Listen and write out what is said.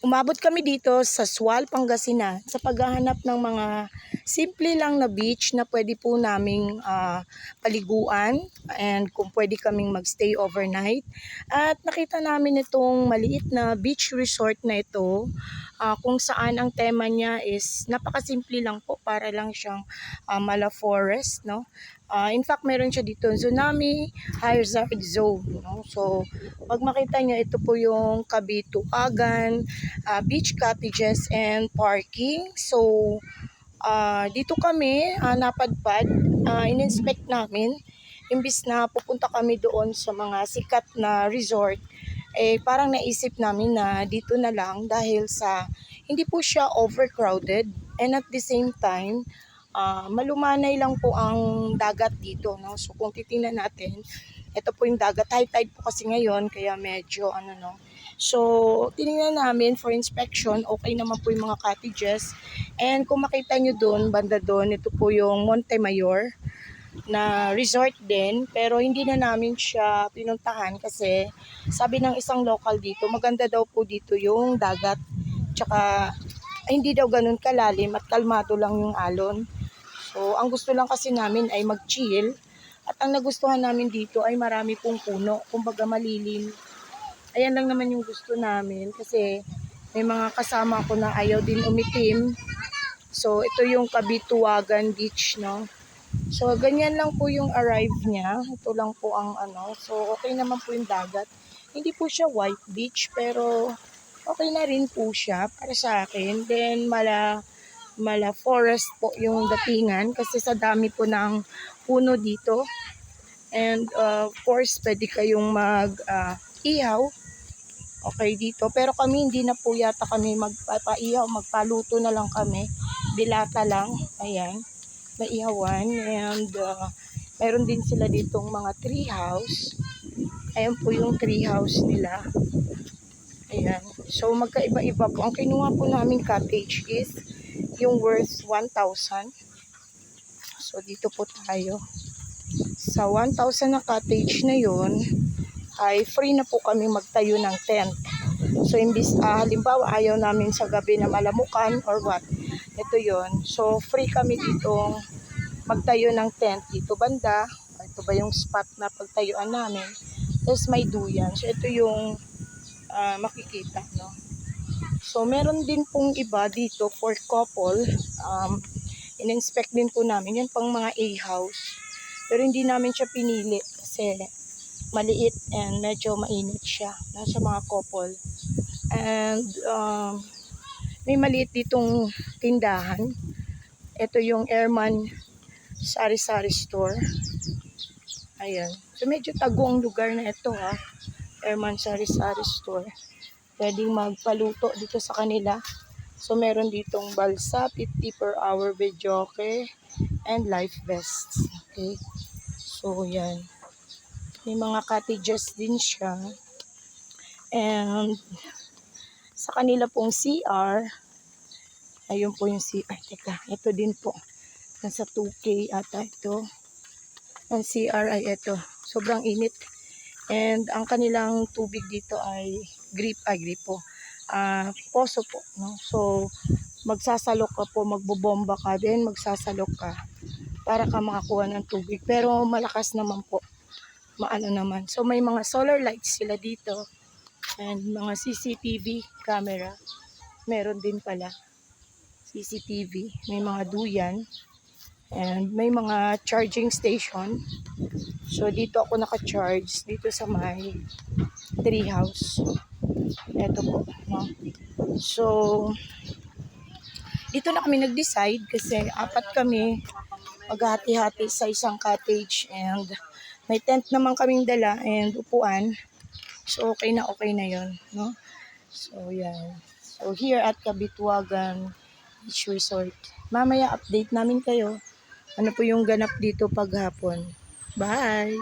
Umabot kami dito sa Sual, Pangasinan sa paghahanap ng mga simple lang na beach na pwede po naming paliguan and kung pwede kaming magstay overnight. At nakita namin itong maliit na beach resort na ito kung saan ang tema niya is napakasimple lang po, para lang siyang mala forest, no? In fact, meron siya dito tsunami hazard zone, no? So pag makita niyo, ito po yung Kabituagan beach cottages and parking. So dito kami napadpad, in-inspect namin. Imbis na pupunta kami doon sa mga sikat na resort, parang naisip namin na dito na lang dahil sa hindi po siya overcrowded, and at the same time malumanay lang po ang dagat dito, no? So kung titingnan natin, ito po yung dagat, high tide po kasi ngayon, kaya medyo no. So tiningnan namin for inspection, okay naman po yung mga cottages. And kung makita nyo doon, banda doon, ito po yung Montemayor na resort din, pero hindi na namin siya pinuntahan kasi sabi ng isang local dito, maganda daw po dito yung dagat, tsaka hindi daw ganun kalalim at kalmado lang yung alon. So ang gusto lang kasi namin ay mag-chill, at ang nagustuhan namin dito ay marami pong puno, kumbaga malilim. Ayan lang naman yung gusto namin kasi may mga kasama ko na ayaw din umitim. So ito yung Kabituagan Beach, no? So ganyan lang po yung arrive niya. Ito lang po ang So okay naman po yung dagat. Hindi po siya white beach, pero okay na rin po siya para sa akin. Then mala forest po yung datingan kasi sa dami po ng puno dito. And of course, pwede kayong mag-ihaw. Okay dito. Pero kami hindi na po yata kami magpapaihaw, magpaluto na lang kami. Dilata lang. Ayan. Maihawan. And mayroon din sila ditong mga tree house. Ayan po yung tree house nila. Ayan. So magkaiba-iba po. Ang kinuha po namin cottage is yung worth 1,000. So dito po tayo. Sa 1,000 na cottage na yun, ay free na po kami magtayo ng tent. So imbis halimbawa ayaw namin sa gabi na malamukan or what, ito yon. So free kami dito magtayo ng tent dito banda. Ito ba yung spot na pagtayuan namin? Tapos may duyan. So ito yung makikita, no? So meron din pong iba dito for couple. In-inspect din po namin yan, pang mga A-house. Pero hindi namin siya pinili kasi maliit and medyo mainit siya, nasa mga couple. And may maliit ditong tindahan. Ito yung Airman Sari-Sari Store. Ayan. So medyo tago ang lugar na ito, ha. Airman Sari-Sari Store. Pwedeng magpaluto dito sa kanila. So meron ditong balsa, 50 per hour videoke, and life vests. Okay. So yan. May mga cottages din siya. And sa kanila pong CR, ayun po yung CR. Teka, ito din po. Nasa 2K ata ito. Ang CR ay ito. Sobrang init. And ang kanilang tubig dito ay gripo. Poso po. No? So, magsasalok ka po, magbobomba ka din, magsasalok ka para ka makakuha ng tubig. Pero malakas naman po. Maano naman. So may mga solar lights sila dito and mga CCTV camera. Meron din pala CCTV. May mga duyan and may mga charging station. So dito ako naka-charge dito sa may tree house. Ito po, no? So dito na kami nag-decide kasi apat kami maghati-hati sa isang cottage, and may tent naman kaming dala and upuan. So okay na yon, no? So yan. So here at Kabituagan Beach Resort. Mamaya update namin kayo ano po yung ganap dito paghapon. Bye!